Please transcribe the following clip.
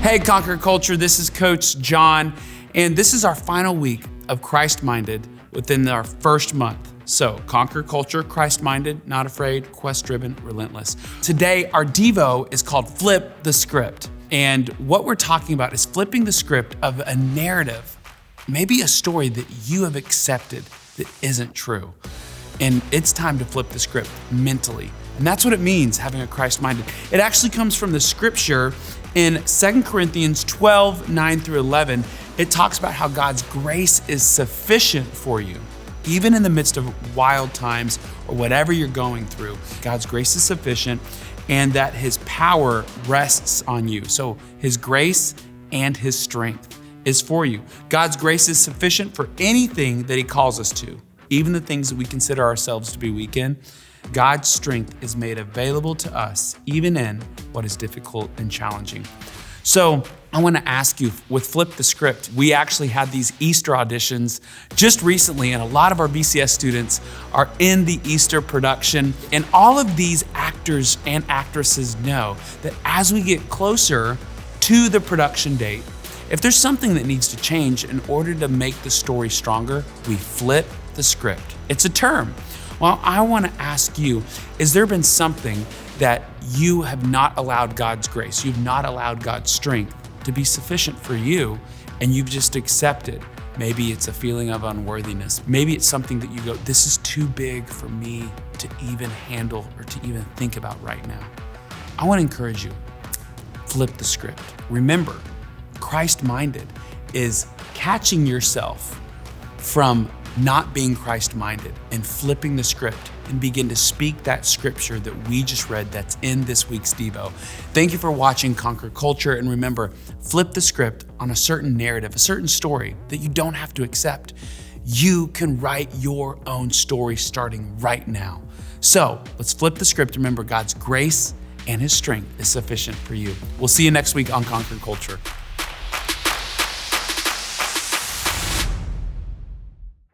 Hey, Conquer Culture, this is Coach John, and this is our final week of Christ-Minded within our first month. So, Conquer Culture, Christ-Minded, not afraid, quest-driven, relentless. Today, our Devo is called Flip the Script. And what we're talking about is flipping the script of a narrative, maybe a story that you have accepted that isn't true. And it's time to flip the script mentally. And that's what it means, having a Christ-minded. It actually comes from the scripture in 2 Corinthians 12, 9 through 11. It talks about how God's grace is sufficient for you. Even in the midst of wild times or whatever you're going through, God's grace is sufficient and that his power rests on you. So his grace and his strength is for you. God's grace is sufficient for anything that he calls us to, even the things that we consider ourselves to be weak in. God's strength is made available to us, even in what is difficult and challenging. So I want to ask you, with Flip the Script, we actually had these Easter auditions just recently, and a lot of our BCS students are in the Easter production. And all of these actors and actresses know that as we get closer to the production date, if there's something that needs to change in order to make the story stronger, we flip the script. It's a term. Well, I want to ask you, has there been something that you have not allowed God's grace, you've not allowed God's strength to be sufficient for you, and you've just accepted? Maybe it's a feeling of unworthiness. Maybe it's something that you go, this is too big for me to even handle or to even think about right now. I want to encourage you, flip the script. Remember, Christ-minded is catching yourself from not being Christ-minded and flipping the script and begin to speak that scripture that we just read that's in this week's Devo. Thank you for watching Conquer Culture, and remember, flip the script on a certain narrative, a certain story that you don't have to accept. You can write your own story starting right now. So let's flip the script. Remember, God's grace and his strength is sufficient for you. We'll see you next week on Conquer Culture.